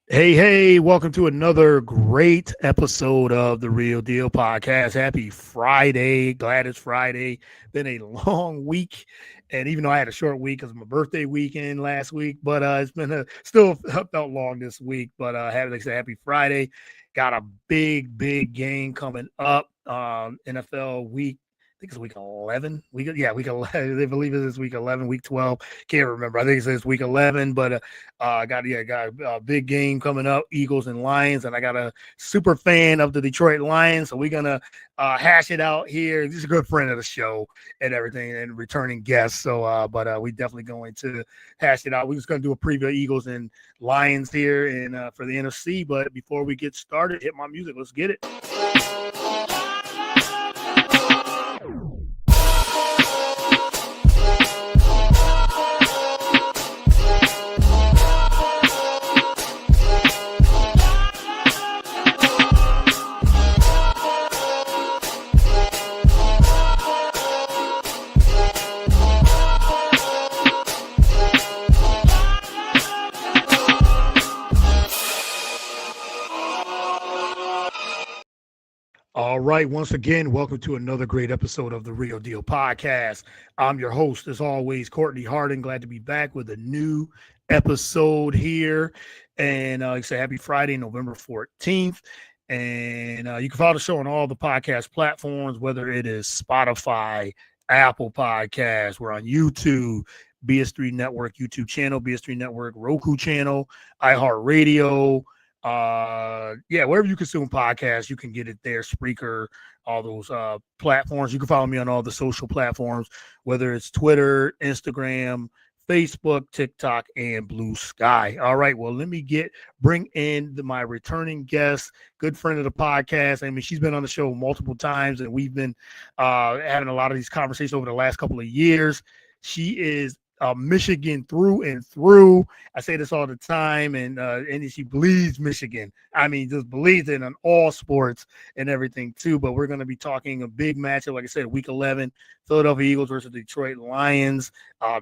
Hey, welcome to another great episode of the Real Deal Podcast. Happy Friday. Glad it's Friday. Been a long week. And even though I had a short week because of my birthday weekend last week, but it's been still felt long this week. But like I said, happy Friday. Got a big game coming up. NFL week. I think it's week 11. Week 11. They believe it's week 11, week 12. Can't remember. I think it's week 11, but got a big game coming up, Eagles and Lions, and I got a super fan of the Detroit Lions, so we're gonna hash it out here. He's a good friend of the show and everything, and returning guest. So, but we definitely going to hash it out. We're just gonna do a preview of Eagles and Lions here, and for the NFC. But before we get started, hit my music. Let's get it. All right. Once again, welcome to another great episode of the Real Deal Podcast. I'm your host, as always, Courtney Harding. Glad to be back with a new episode here. And like I say, happy Friday, November 14th. And you can follow the show on all the podcast platforms, whether it is Spotify, Apple Podcasts, we're on YouTube, BS3 Network YouTube channel, BS3 Network Roku channel, iHeartRadio, wherever you consume podcasts, you can get it there. Spreaker, all those platforms. You can follow me on all the social platforms, whether it's Twitter, Instagram, Facebook, TikTok, and Blue Sky. All right. Well, let me bring in my returning guest, good friend of the podcast. I mean, she's been on the show multiple times, and we've been having a lot of these conversations over the last couple of years. She is Michigan through and through. I say this all the time, and she bleeds Michigan. I mean, just believes it in all sports and everything too. But we're going to be talking a big matchup, like I said, Week 11, Philadelphia Eagles versus Detroit Lions.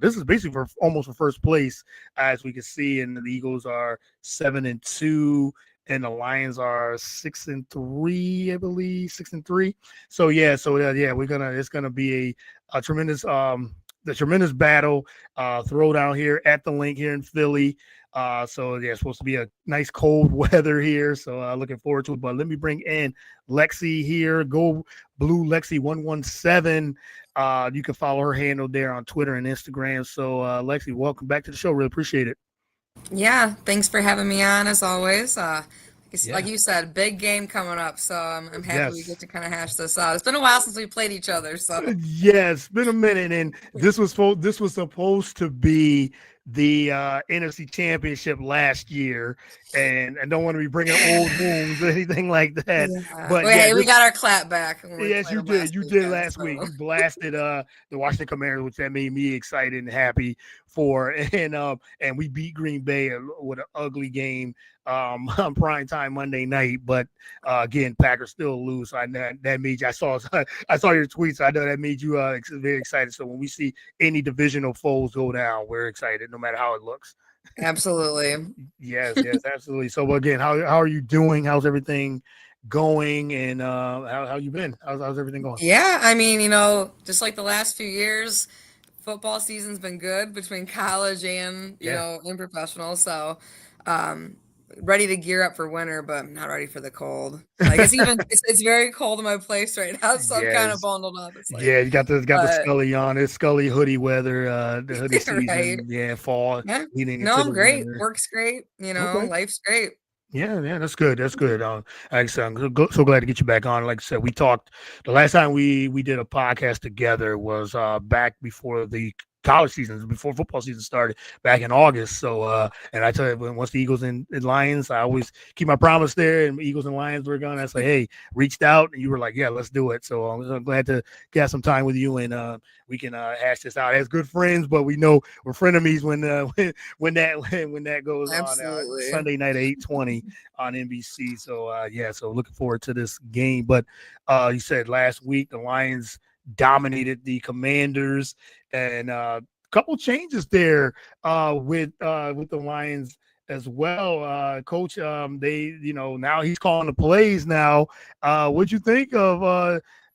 This is basically for almost for first place, as we can see, and the Eagles are 7-2. And the Lions are 6-3, I believe, 6-3. So it's gonna be a tremendous the tremendous battle throwdown here at the link here in Philly. It's supposed to be a nice cold weather here. So looking forward to it. But let me bring in Lexi here. Go Blue Lexi 117. You can follow her handle there on Twitter and Instagram. So Lexi, welcome back to the show. Really appreciate it. Yeah, thanks for having me on as always. Like you said, big game coming up, so I'm happy we get Yes. to kind of hash this out. It's been a while since we played each other, so Yeah, it's been a minute, and this was supposed to be the NFC Championship last year, and I don't want to be bringing old wounds or anything like that. yeah. But Well, yeah, hey, we this got our clap back when we yes, played you them did. last You did weekend. last week. So You blasted the Washington Commanders, which that made me excited and happy for. And we beat Green Bay with an ugly game on prime time Monday night. But again, Packers still lose. So I know that made you. I saw your tweets. I know that made you very excited. So when we see any divisional foes go down, we're excited, no matter how it looks. absolutely. Yes, absolutely. So again, how are you doing? How's everything going? And how you been? How's everything going? Yeah, I mean, just like the last few years, football season's been good between college and Yeah. in professional. So, um, ready to gear up for winter, but I'm not ready for the cold. Like it's very cold in my place right now, so I'm kind of Yes. bundled up. It's like, Yeah, you got the but Scully on. It's Scully hoodie weather, the hoodie right, season. Yeah, fall yeah. leading No, into I'm the great. winter. Work's great. Okay. Life's great. Yeah, that's good. That's good. Like I said, so glad to get you back on. Like I said, we talked the last time we did a podcast together was back before the college season, before football season started back in August. So and I tell you, once the Eagles and Lions, I always keep my promise there. And Eagles and Lions were going. I say, hey, reached out, and you were like, yeah, let's do it. So I'm so glad to get some time with you, and we can hash this out as good friends. But we know we're frenemies when that goes on Absolutely. Sunday night at 8:20 on NBC. So so looking forward to this game. But you said last week the Lions dominated the Commanders, and couple changes there with the Lions as well. Coach, they now he's calling the plays now. What'd you think of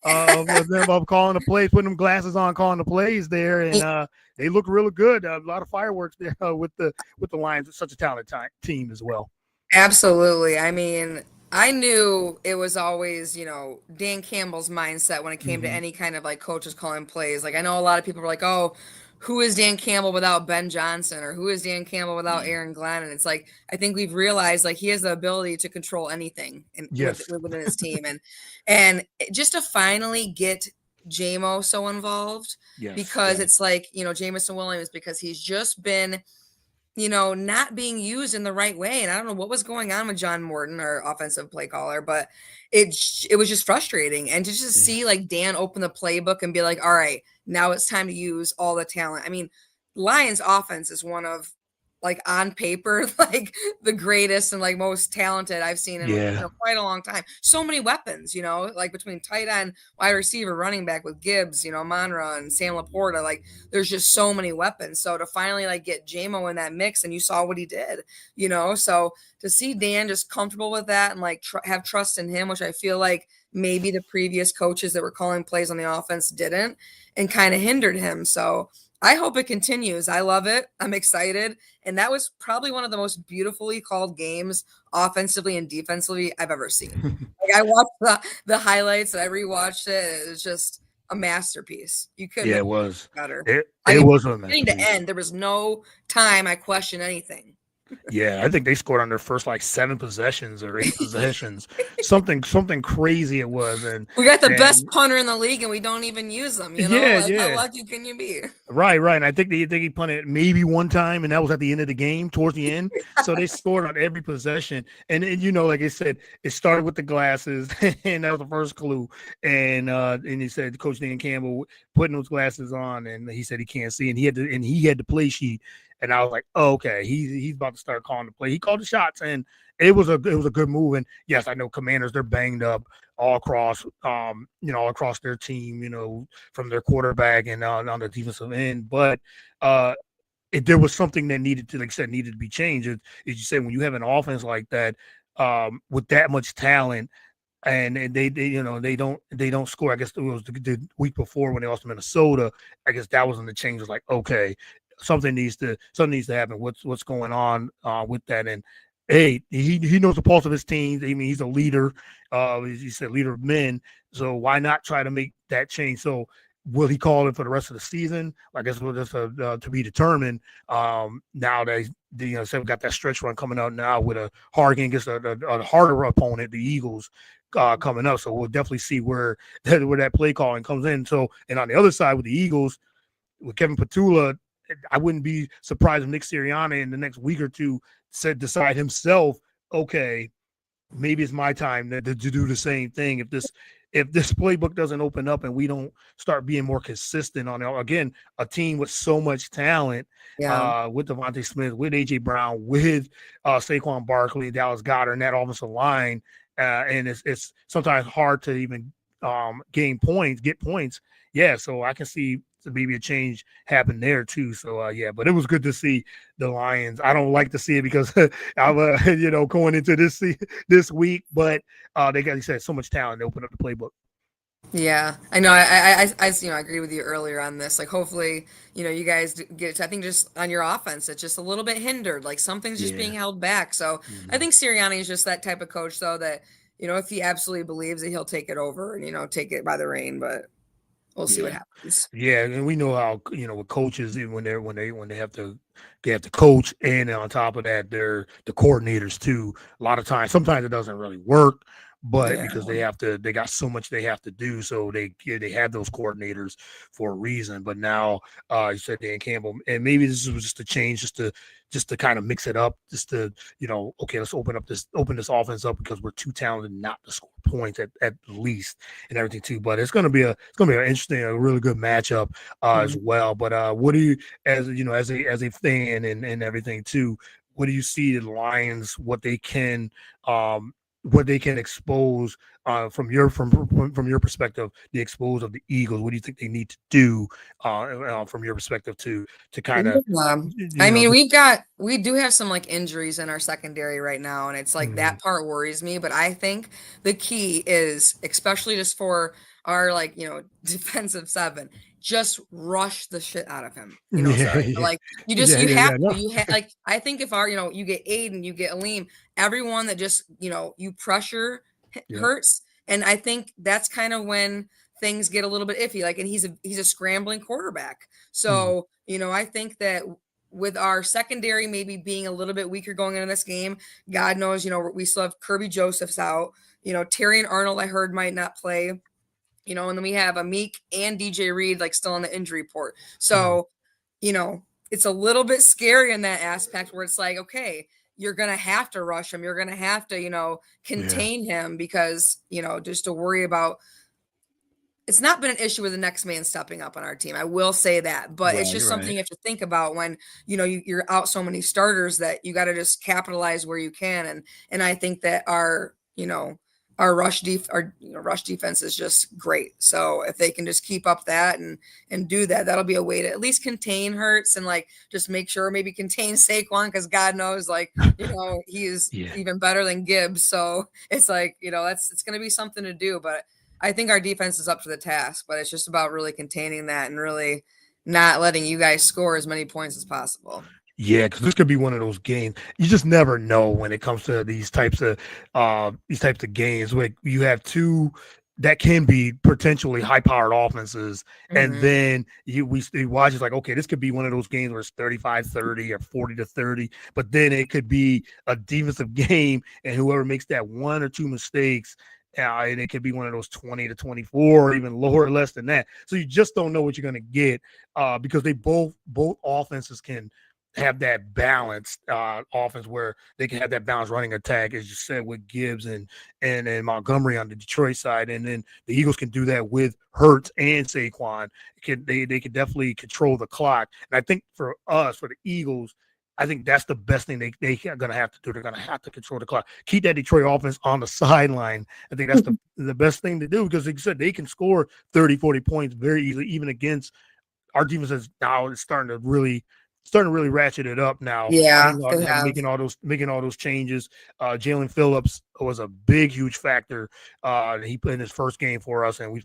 them of calling the plays, putting them glasses on, calling the plays there, and they look really good. A lot of fireworks there with the Lions. It's such a talented team as well. Absolutely. I mean, I knew it was always, Dan Campbell's mindset when it came to Mm-hmm. any kind of like coaches calling plays. Like I know a lot of people were like, "Oh, who is Dan Campbell without Ben Johnson or who is Dan Campbell without Aaron Glenn?" And it's like I think we've realized like he has the ability to control anything Yes. within his team and just to finally get JMO so involved Yes. because Yeah. it's like, Jameson Williams because he's just been not being used in the right way. And I don't know what was going on with John Morton, our offensive play caller, but it was just frustrating. And to just Yeah. see like Dan open the playbook and be like, all right, now it's time to use all the talent. I mean, Lions offense is one of like on paper, like the greatest and like most talented I've seen in Yeah. quite a long time. So many weapons, like between tight end, wide receiver, running back with Gibbs, Monra and Sam Laporta, like there's just so many weapons. So to finally like get JMO in that mix and you saw what he did, so to see Dan just comfortable with that and like have trust in him, which I feel like maybe the previous coaches that were calling plays on the offense didn't and kind of hindered him. So I hope it continues. I love it. I'm excited. And that was probably one of the most beautifully called games offensively and defensively I've ever seen. Like I watched the highlights and I rewatched it. It was just a masterpiece. You couldn't Yeah, have it was. better. It was a Beginning to masterpiece. end, there was no time I questioned anything. Yeah, I think they scored on their first like 7 possessions or 8 possessions. Something crazy it was, We got the best and punter in the league and we don't even use them, yeah, Like how yeah. lucky can you be? Right, right. And I think he punted maybe one time, and that was at the end of the game, towards the end. So they scored on every possession. And like I said, it started with the glasses, and that was the first clue. And he said Coach Dan Campbell putting those glasses on, and he said he can't see, and he had the play sheet. And I was like, oh, okay, he's about to start calling the play. He called the shots, and it was a good move. And yes, I know Commanders, they're banged up all across all across their team, from their quarterback and on the defensive end. But there was something that needed to, like I said, needed to be changed. As you said, when you have an offense like that, with that much talent, and they don't score. I guess it was the week before when they lost to Minnesota. I guess that was when the change was like, okay, something needs to happen. What's going on with that? And hey, he knows the pulse of his team. I mean, he's a leader. He said leader of men. So why not try to make that change? So will he call it for the rest of the season? I guess we'll just to be determined. Now they said we got that stretch run coming out now with a hard game against a harder opponent, the Eagles. Coming up, so we'll definitely see where that play calling comes in. So, and on the other side with the Eagles, with Kevin Petula, I wouldn't be surprised if Nick Sirianni in the next week or two decide himself, okay, maybe it's my time to do the same thing. If this playbook doesn't open up and we don't start being more consistent on it, again, a team with so much talent, Yeah. with Devontae Smith, with AJ Brown, with Saquon Barkley, Dallas Goedert, and that offensive line, and it's sometimes hard to even get points. Yeah, so I can see maybe a change happen there too. So yeah, but it was good to see the Lions. I don't like to see it because I'm going into this week, but they got, like I said, so much talent. They open up the playbook. Yeah, I know. I agree with you earlier on this. Like, hopefully, you guys get. I think just on your offense, it's just a little bit hindered. Like something's just being Yeah. held back. So I Mm-hmm. think Sirianni is just that type of coach, though. That if he absolutely believes that he'll take it over and take it by the rein, but we'll see what Yeah. happens. Yeah, and we know how with coaches, even when they have to coach, and on top of that, they're the coordinators too. A lot of times, sometimes it doesn't really work, but Yeah. because they got so much they have to do, so they have those coordinators for a reason. But now, you said Dan Campbell, and maybe this was just a change, just to kind of mix it up, just to okay, let's open this offense up because we're too talented not to score points at least and everything too. But it's gonna be an interesting, a really good matchup as Mhm. well. But what do you, as a fan and everything too? What do you see the Lions? What they can what they can expose from your perspective, the expose of the Eagles. What do you think they need to do from your perspective to kind of Yeah. I mean, we do have some like injuries in our secondary right now, and it's like Mhm. that part worries me. But I think the key is, especially just for our like, defensive seven, just rush the shit out of him. Yeah, Sorry, but yeah, like you yeah. have to. No, You have like I think if our you get Aiden, you get Aleem, everyone that just you pressure yep. hurts, and I think that's kind of when things get a little bit iffy. Like, and he's a scrambling quarterback. Mhm. So, I think that with our secondary maybe being a little bit weaker going into this game, God knows, we still have Kirby Joseph's out. Terry and Arnold, I heard, might not play. And then we have Meek and DJ Reed like still on the injury report. Mhm. So, you know, it's a little bit scary in that aspect where it's like, okay, you're gonna have to rush him. You're gonna have to, Yeah. contain him because, just to worry about it's not been an issue with the next man stepping up on our team. I will say that, but it's Right. just something Right. you have to think about when you're out so many starters that you got to just capitalize where you can. And I think that our rush defense is just great. So if they can just keep up that and do that, that'll be a way to at least contain Hurts and like just make sure maybe contain Saquon because God knows like he is Yeah. even better than Gibbs. So it's like it's going to be something to do, but. I think our defense is up to the task, but it's just about really containing that and really not letting you guys score as many points as possible. Yeah, because this could be one of those games. You just never know when it comes to these types of games. Like you have two that can be potentially high powered offenses, and Mm-hmm. then you watch it's like, okay, this could be one of those games where it's 35-30 or 40-30, but then it could be a defensive game, and whoever makes that one or two mistakes. And it could be one of those 20-24, or even lower or less than that. So you just don't know what you're going to get because they both offenses can have that balanced offense where they can have that balanced running attack, as you said, with Gibbs and Montgomery on the Detroit side, and then the Eagles can do that with Hurts and Saquon. They can definitely control the clock, and I think for the Eagles. I think that's the best thing they are going to have to do. They're going to have to control the clock, keep that Detroit offense on the sideline. I think that's the best thing to do because, like you said, they can score 30, 40 points very easily, even against our defense is now starting to really ratchet it up now. Yeah, they And have. making all those changes. Jalen Phillips was a big, huge factor. He played in his first game for us, and we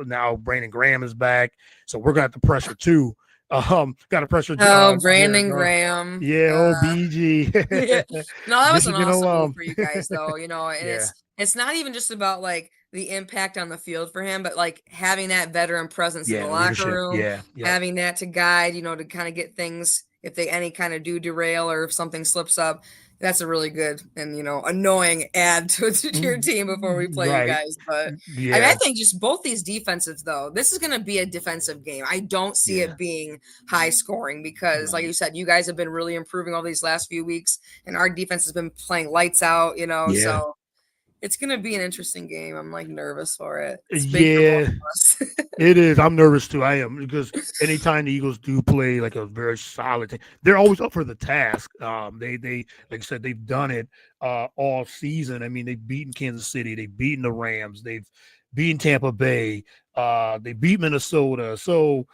now Brandon Graham is back, so we're gonna have to pressure too. Got to pressure Oh, Jared Brandon Goff. Graham. Yeah, old BG, Yeah. No, that was an Michigan awesome move alum. for you guys, though. And Yeah, it's not even just about like the impact on the field for him, but like having that veteran presence in the yeah, locker leadership. room, Yeah, yep. having that to guide, to kind of get things if they any kind of do derail or if something slips up. That's a really good and annoying add to your team before we play you Right. guys. But I mean, I Yeah, think just both these defenses, though, this is going to be a defensive game. I don't see yeah. it being high scoring because, like Right. you said, you guys have been really improving all these last few weeks, and our defense has been playing lights out. Yeah. So it's going to be an interesting game. I'm like nervous for it. It's big for both Yeah. of us. It is. I'm nervous too. I am because anytime the Eagles do play like a very solid team, they're always up for the task. They like I said, they've done it all season. I mean, they've beaten Kansas City, they've beaten the Rams, they've beaten Tampa Bay, they beat Minnesota. So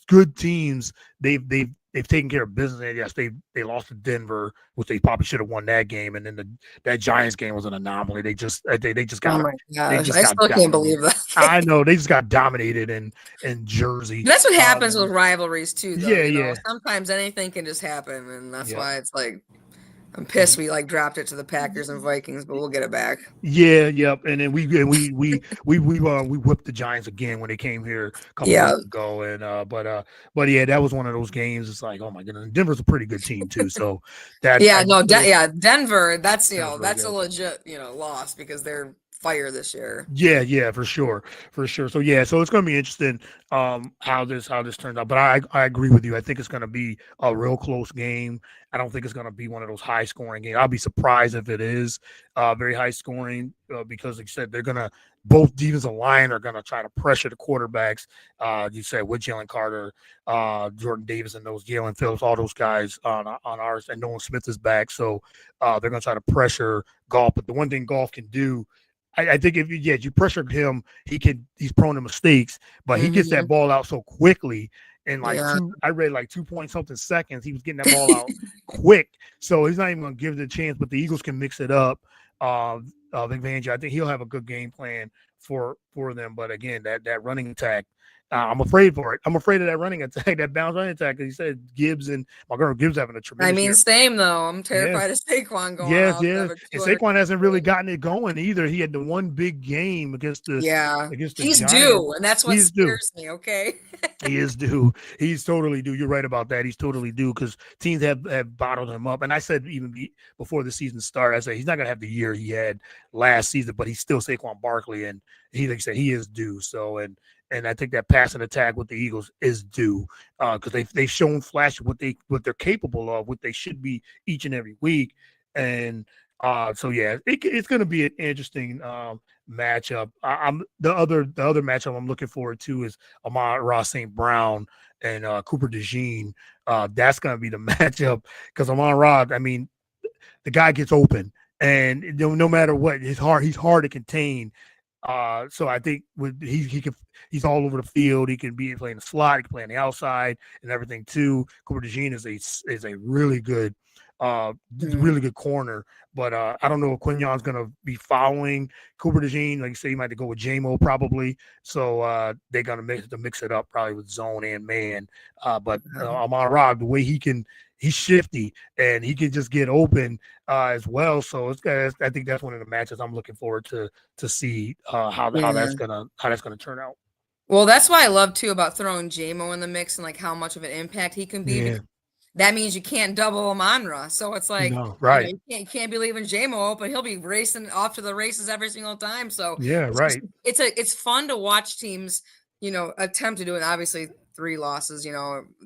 good teams. They've taken care of business. And yes, they lost to Denver, which they probably should have won that game. And then that Giants game was an anomaly. They just Oh got my they gosh, just I got still can't dominated. believe that. I know they just got dominated in Jersey. That's what happens with rivalries too, though. Yeah, yeah, Sometimes anything can just happen, and that's yeah, why it's like I'm pissed we like dropped it to the Packers and Vikings, but we'll get it back. yeah, yep. And then we whipped the Giants again when they came here a couple Yeah, weeks ago. And but yeah, that was one of those games. It's like, oh my goodness, Denver's a pretty good team too. So that yeah, I, no, yeah, Denver. That's that was really that's a good. legit loss because they're fire this year. Yeah, for sure, for sure. So yeah, so it's going to be interesting how this turns out. But I agree with you. I think it's going to be a real close game. I don't think it's going to be one of those high scoring games. I'll be surprised if it is very high scoring because, like you said, they're going to both defensive line are going to try to pressure the quarterbacks. You said with Jalen Carter, Jordan Davis, and those Jalen Phillips, all those guys on ours, and Nolan Smith is back, so they're going to try to pressure Golf. But the one thing Golf can do. I think if you pressure him, he's prone to mistakes, but he gets that Mhm. ball out so quickly in like Yeah. I read like 2 point something seconds. He was getting that ball out quick. So he's not even gonna give it a chance, but the Eagles can mix it up. Vic Fangio, I think he'll have a good game plan for them. But again, that running attack, I'm afraid for it. I'm afraid of that running attack, that bounce running attack. Because he said Gibbs and my girl Gibbs having a I tremendous mean, year. same though. I'm Yes. terrified of Saquon going Yes, off. yes. Having And 200 Saquon hasn't really gotten it going either. He had the one big game against the Yeah, he's Giants. due, and that's what He's due. scares me. Okay. He is due. He's totally due. You're right about that. He's totally due because teams have bottled him up. And I said before the season started, I said he's not gonna have the year he had last season, but he's still Saquon Barkley, and like I said, he is due. So and I think that passing attack with the Eagles is due because they've shown flash what they're capable of, what they should be each and every week, and so yeah, it's going to be an interesting matchup. I'm the other matchup I'm looking forward to is Amon-Ra St. Brown and Cooper DeJean. That's going to be the matchup because Amon-Ra, I mean, the guy gets open, and no matter what, he's hard to contain. So I think he's all over the field. He can be playing the slot, he can play on the outside and everything too. Cooper DeJean is a really good corner. But I don't know if Quignon's going to be following Cooper DeJean. Like you say, he might have to go with J-Mo probably. So they're going to mix it up probably with zone and man. But Amon-Ra, the way he's shifty and he can just get open as well. So I think that's one of the matches I'm looking forward to see how that's gonna turn out. Well, that's why I love too about throwing J-Mo in the mix and like how much of an impact he can be. Yeah. Because that means you can't double Amon-Ra. So it's like, No, right. You can't be leaving J-Mo open. He'll be racing off to the races every single time. So yeah, right. It's fun to watch teams, attempt to do it. Obviously 3 losses,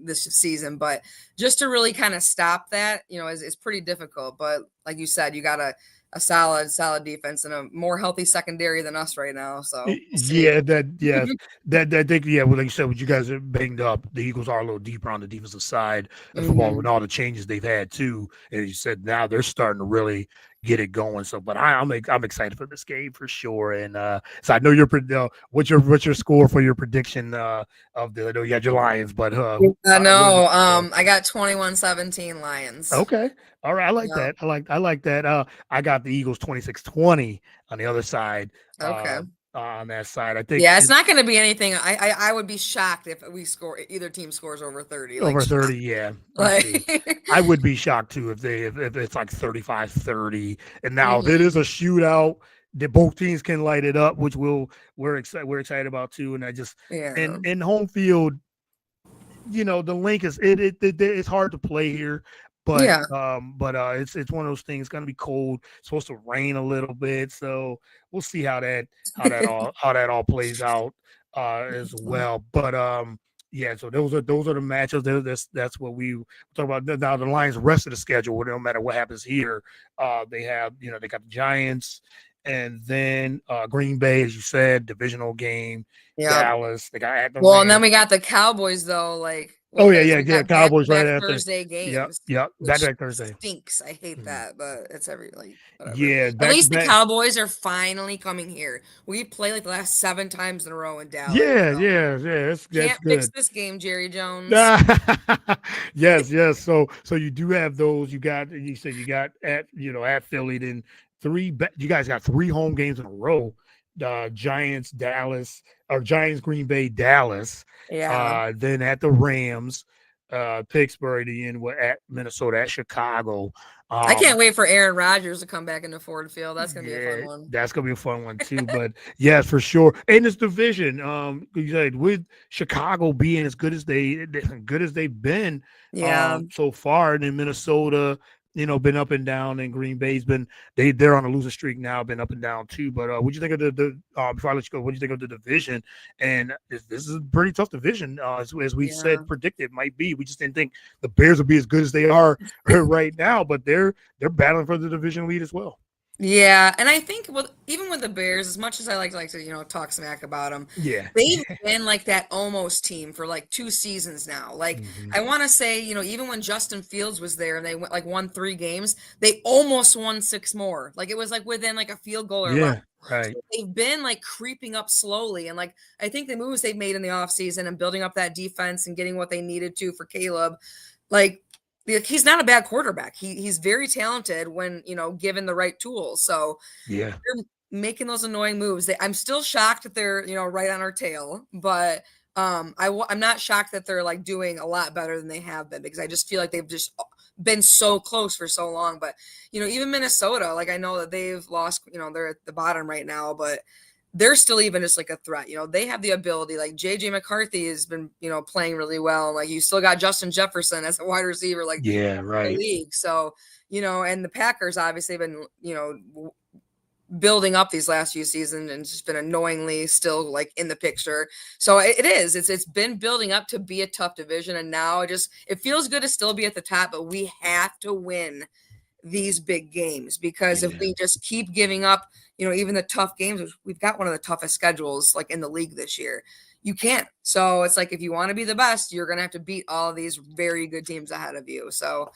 this season, but just to really kind of stop that, is pretty difficult. But like you said, you got a solid defense and a more healthy secondary than us right now. So we'll yeah, that thing, yeah. Well, like you said, when you guys are banged up, the Eagles are a little deeper on the defensive side of football with all the changes they've had too. And you said now they're starting to really get it going. So, but I'm excited for this game for sure. And so I know what's your score for your prediction of the? I know you got your Lions, but I got 21-17 Lions. Okay. All right. I like that. I like that. I got the Eagles 26-20 on the other side. Okay. On that side, I think. Yeah, it's not going to be anything. I would be shocked if either team scores over 30. Over 30, yeah. I would be shocked too if it's like 35-30. And now if it is a shootout that both teams can light it up, which we're excited about too. And I just in home field, the link is it's hard to play here. But it's one of those things. It's gonna be cold. It's supposed to rain a little bit, so we'll see how that all plays out as well. But yeah. So those are the matchups. That's what we talk about. Now the Lions' rest of the schedule, no matter what happens here, they have they got the Giants, and then Green Bay, as you said, divisional game. Yep. Dallas. They got at the Rams. And then we got the Cowboys though, like. Yeah. Cowboys right after Thursday games. Yep. Back Thursday. Stinks. I hate that, but it's whatever. Yeah. At least the Cowboys are finally coming here. We played like the last 7 times in a row in Dallas. Yeah. That's Can't good. fix this game, Jerry Jones. yes. So you do have those. You said you got at Philly. Then you guys got 3 home games in a row. Giants, Green Bay, Dallas. Yeah. Then at the Rams, Pittsburgh, at Minnesota, at Chicago. I can't wait for Aaron Rodgers to come back into Ford Field. That's gonna be a fun one. That's gonna be a fun one too. But yes, for sure. And this division, you said with Chicago being as good as they've been, so far, and then Minnesota. been up and down, and Green Bay's been they're on a losing streak now, been up and down too. But what do you think of the before I let you go? What do you think of the division? And this is a pretty tough division, as we Yeah. said, predicted might be. We just didn't think the Bears would be as good as they are right now, but they're battling for the division lead as well. Yeah, and I think even with the Bears, as much as I like to talk smack about them, Yeah. they've been like that almost team for like 2 seasons now. Like Hmm. I want to say, even when Justin Fields was there and they won 3 games, they almost won 6 more. Like it was like within like a field goal or less. Yeah. Right. So they've been like creeping up slowly, and like I think the moves they've made in the offseason and building up that defense and getting what they needed to for Caleb, like he's not a bad quarterback. He's very talented when given the right tools. So Yeah. they're making those annoying moves. I'm still shocked that they're right on our tail, but I'm not shocked that they're like doing a lot better than they have been, because I just feel like they've just been so close for so long. But even Minnesota, like I know that they've lost. They're at the bottom right now, but they're still even just like a threat. They have the ability. Like JJ McCarthy has been playing really well. Like you still got Justin Jefferson as a wide receiver, like Yeah. the Right. league. So and the Packers obviously have been building up these last few seasons and just been annoyingly still like in the picture. So it's been building up to be a tough division, and now it feels good to still be at the top, but we have to win these big games, because if Yeah. we just keep giving up, even the tough games, we've got one of the toughest schedules like in the league this year. You can't. So it's like if you want to be the best, you're going to have to beat all of these very good teams ahead of you. So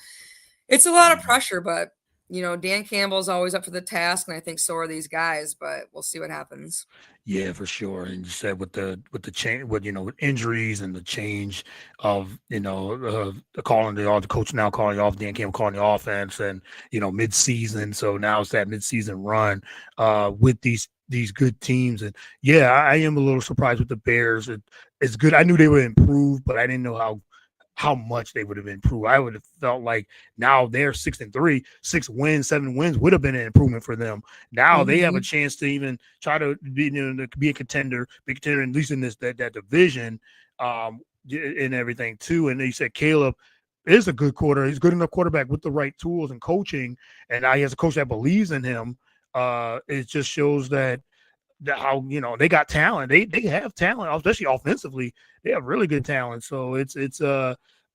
it's a lot of Mhm. pressure, but Dan Campbell's always up for the task, and I think so are these guys, but we'll see what happens. Yeah, for sure. And you said with the change, with injuries and the change of calling the coach now calling off Dan Campbell calling the offense, and mid season. So now it's that mid season run with these good teams. And yeah, I am a little surprised with the Bears. It's good. I knew they would improve, but I didn't know how much they would have improved. I would have felt like now they're 6-3, 6 wins, 7 wins would have been an improvement for them. Now they have a Mhm. chance to even try to be a contender, at least in that division, and everything too. And they said Caleb is a good quarter. He's good enough quarterback with the right tools and coaching, and now he has a coach that believes in him. It just shows that how they got talent. They have talent, especially offensively. They have really good talent. So it's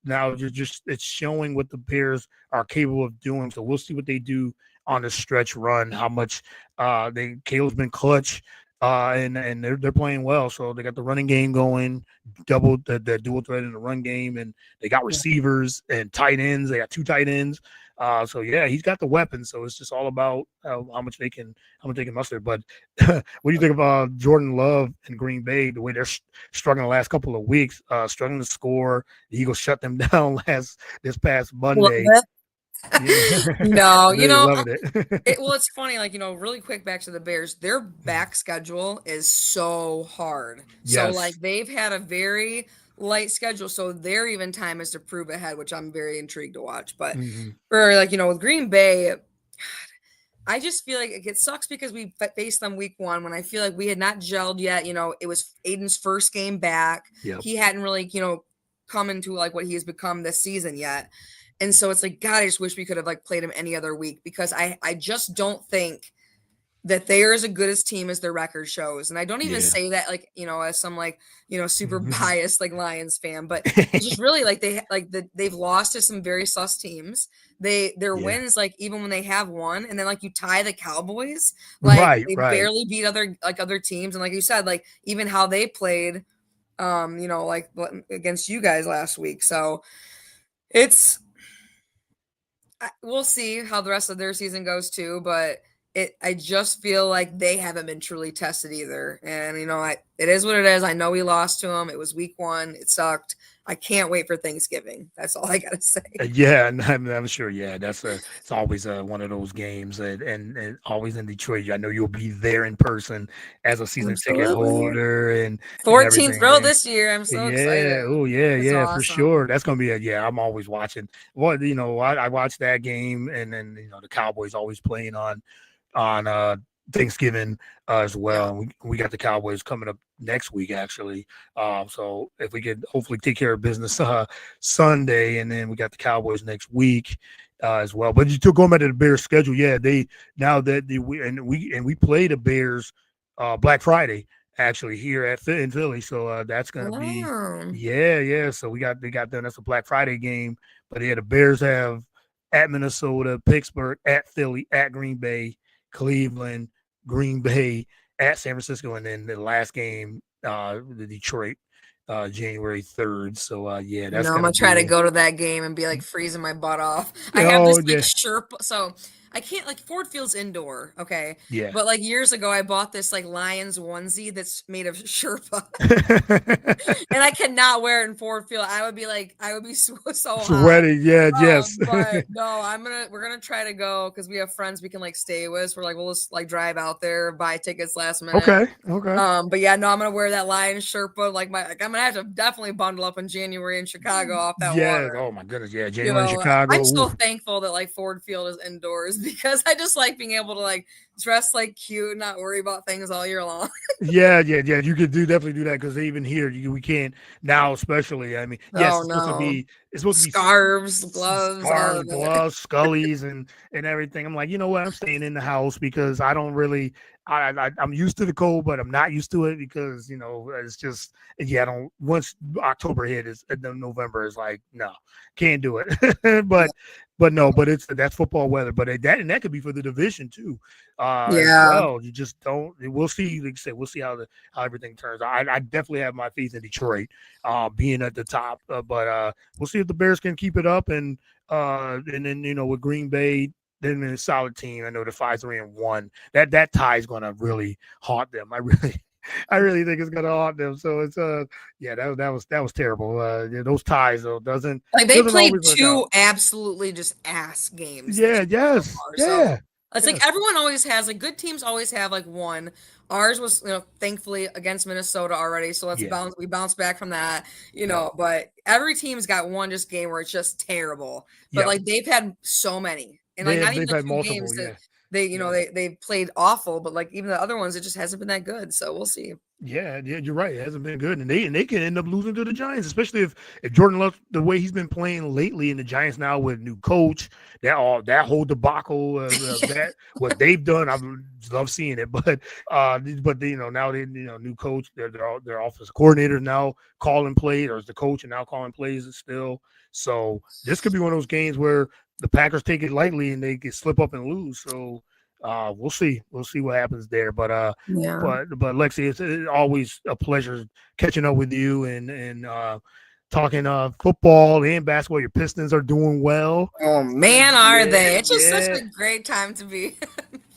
now you're just it's showing what the Bears are capable of doing. So we'll see what they do on the stretch run. How much Caleb's been clutch. And they're playing well, so they got the running game going, double the dual threat in the run game, and they got Yeah. receivers and tight ends. They got 2 tight ends, so yeah, he's got the weapons. So it's just all about how much they can muster. But what do you think of Jordan Love and Green Bay? The way they're struggling the last couple of weeks, struggling to score. The Eagles shut them down this past Love Monday. it. Yeah, No, I know you're loving it. well, it's funny, like, really quick back to the Bears, their back schedule is so hard. So, like, Yes. they've had a very light schedule. So, their even time is to prove ahead, which I'm very intrigued to watch. But, Hmm. or like, with Green Bay, I just feel like it sucks because we faced them week one when I feel like we had not gelled yet. It was Aiden's first game back. Yep. He hadn't really, come into like what he has become this season yet. And so it's like, God, I just wish we could have like played him any other week, because I just don't think that they are as a good as team as their record shows. And I don't even Yeah. say that like, as some like, super biased like Lions fan, but it's just really like they've lost to some very sus teams. Their Yeah. wins, like even when they have won, and then like you tie the Cowboys, like Right. they Right. barely beat other teams. And like you said, like even how they played like against you guys last week. So it's we'll see how the rest of their season goes too, but I just feel like they haven't been truly tested either. And it is what it is. I know we lost to them. It was week one. It sucked. I can't wait for Thanksgiving. That's all I gotta say. Yeah, and I'm sure. Yeah, it's always one of those games, and always in Detroit. I know you'll be there in person as a season ticket Absolutely. holder and 14th everything. row this year. I'm so Yeah. excited. Oh, yeah, It's yeah, for awesome. sure. That's gonna be yeah. I'm always watching. Well, I watch that game, and then the Cowboys always playing on Thanksgiving as well. Yeah. And we got the Cowboys coming up next week, actually. So if we could hopefully take care of business Sunday, and then we got the Cowboys next week as well. But you took going back to the Bears schedule, yeah, they now that we play the Bears Black Friday actually here in Philly, so that's gonna be Oh. yeah. So they got them. That's a Black Friday game, but yeah, the Bears have at Minnesota, Pittsburgh, at Philly, at Green Bay, Cleveland, Green Bay, at San Francisco, and then the last game, the Detroit, January 3rd. So yeah, You that's know, I'm gonna gonna try to be go to that game and be like freezing my butt off. I have oh this like yeah, Sherpa, so I can't like Ford Field's indoor, okay? yeah. But like years ago, I bought this like Lions onesie that's made of Sherpa, and I cannot wear it in Ford Field. I would be so hot. Sweaty, yeah, yes. But no, we're gonna try to go because we have friends we can like stay with. So we're like, we'll just like drive out there, buy tickets last minute. Okay, okay. But yeah, no, I'm gonna wear that lion Sherpa. I'm gonna have to definitely bundle up in January in Chicago off that Yeah. water. Oh my goodness. Yeah. You January in know, Chicago. I'm so Oof. thankful that like Ford Field is indoors because I just like being able to like dress like cute, not worry about things all year long. Yeah. You could definitely do that because even here we can't now, especially. I mean, yes, Oh no, it's supposed to be scarves, gloves, all scarves, of it. gloves, scullies, and everything. I'm like, you know what? I'm staying in the house because I don't really. I'm used to the cold, but I'm not used to it because it's just yeah. I don't once October hit is then November is like no, can't do it. Yeah. but no, but that's football weather. But that could be for the division too, as Yeah. well. You just don't. We'll see. Like I said, we'll see how everything turns. I definitely have my faith in Detroit, being at the top. But we'll see if the Bears can keep it up, and then with Green Bay, then a solid team. I know the 5-3-1. That tie is going to really haunt them. I really think it's going to haunt them. So it's yeah, that was terrible. Yeah, those ties though Like they doesn't played always work out. two absolutely just ass games this Yeah, year so yes, far. So yeah, it's like yes, everyone always has like good teams always have like one. Ours was, thankfully against Minnesota already. So yeah, we bounce back from that, yep, but every team's got one just game where it's just terrible. But yep. like they've had so many. And like not even They've the had two multiple. games that Yeah, they, yeah. they've played awful, but like even the other ones, it just hasn't been that good. So we'll see. Yeah, you're right. It hasn't been good, and they can end up losing to the Giants, especially if Jordan Love the way he's been playing lately, and the Giants now with new coach, that whole debacle of that what they've done, I love seeing it. But now they new coach, their offensive coordinator now calling plays, or is the coach and now calling plays still. So this could be one of those games where the Packers take it lightly and they can slip up and lose. So we'll see. We'll see what happens there. Yeah. But Lexi, it's always a pleasure catching up with you and talking football and basketball. Your Pistons are doing well. Oh man, are Yeah, they? It's just such yeah. a great time to be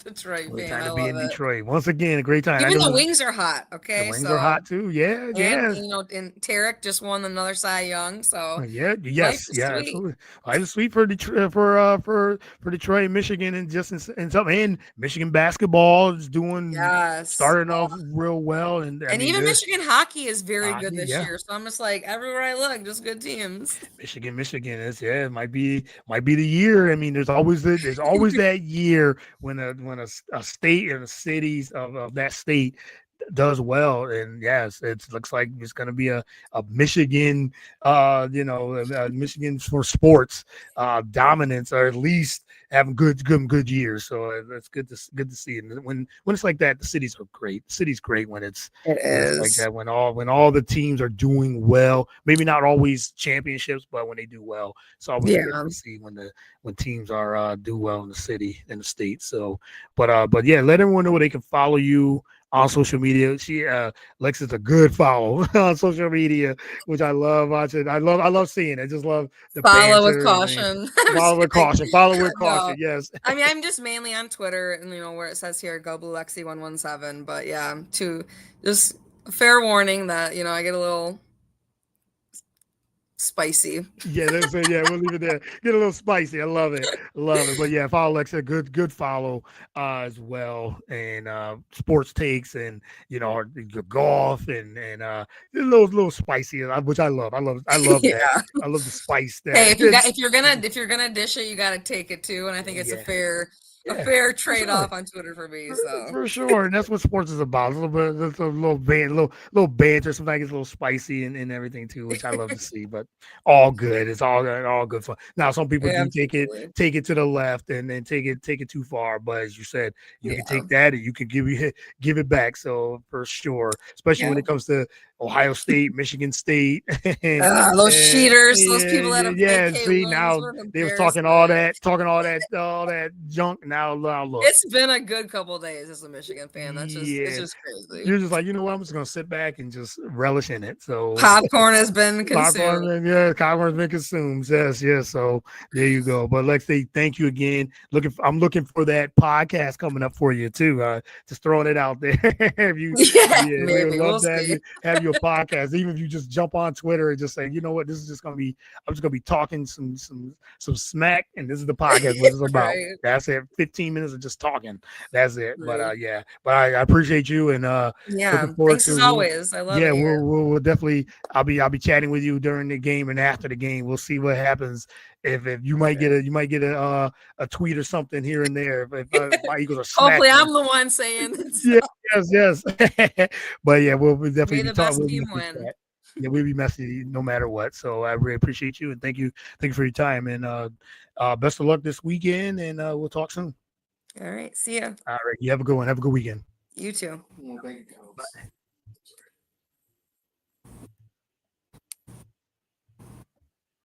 a Detroit Great fan. time I to be love in it. Detroit once again. A great time. I Even know the wings are hot. the Okay, wings are so hot too. Yeah, and yeah. and Tarek just won another Cy Young, so Yeah, life yes, is yeah, sweet. absolutely. Life is sweet for Detroit, for Detroit, Michigan, and just in something. And Michigan basketball is doing Yes. starting Oh, off real well, and I and mean even they're Michigan hockey is very good hockey, this yeah. year. So I'm just like everywhere I look, just good teams. Michigan is yeah, it might be the year. I mean, there's always that year when a state and the cities of that state does well, and yes, it looks like it's going to be a Michigan, Michigan for sports dominance, or at least having good years. So that's good to see. And when it's like that, the cities are great. The city's great It when it's like is. that. When all the teams are doing well, maybe not always championships, but when they do well, it's always good Yeah. to see when teams are do well in the city in the state. So, but yeah, let everyone know where they can follow you on social media. Lex is a good follow on social media, which I love watching. I love seeing it. Just love the Follow with banter and caution. I'm just follow with kidding. caution. Follow with No. caution. Yes. I mean, I'm just mainly on Twitter and where it says here go blue Lexi 117. But yeah, to just a fair warning that, I get a little spicy. Yeah, yeah, we'll leave it there. Get a little spicy. I love it. Love it. But yeah, follow Alexa. Good follow as well. And sports takes and your golf and a little spicy, which I love. I love that. Yeah. I love the spice Hey, that it's if you're gonna dish it, you gotta take it too. And I think it's a yeah. fair a Yeah, fair for trade sure. off on Twitter for me. For, So for sure, and that's what sports is about. A little bit, just a little little banter. Sometimes it's a little spicy and everything too, which I love to see. But all good. It's all good fun. Now, some people do absolutely, take it to the left and then take it too far. But as you said, you can yeah, take that and you can give it back. So for sure, especially when yeah. it comes to Ohio State, Michigan State, and, Those cheaters, those yeah, people that yeah, have yeah. AK See wins, now what an they was embarrassment. all that junk. Now look. It's been a good couple days as a Michigan fan. It's Yeah, just crazy. you're just like, you know what? I'm just gonna sit back and just relish in it. So Popcorn has been consumed. popcorn, yeah, popcorn's been consumed. Yes, yes. So there you go. But Lexi, thank you again. I'm looking for that podcast coming up for you too. Just throwing it out there. If you, Yeah, yeah, we would maybe love we'll to see. have you a podcast. Even if you just jump on Twitter and just say, you know what, this is just gonna be. I'm just gonna be talking some smack, and this is the podcast. What it's about. Right, That's it. 15 minutes of just talking. That's it. But right. yeah, but I appreciate you and looking Yeah. forward Thanks as to. always. I love Yeah, it here. we'll definitely. I'll be chatting with you during the game and after the game. We'll see what happens. If Sure. you might get a tweet or something here and there. If my Eagles are Hopefully, smacking them. I'm the one saying it's Yeah, yes, yes. But yeah, we'll definitely may be the talking. best We'll team message win. that. Yeah, we'll be messaging no matter what. So I really appreciate you and thank you for your time and best of luck this weekend and we'll talk soon. All right. See ya. All right, you have a good one. Have a good weekend. You too. Bye.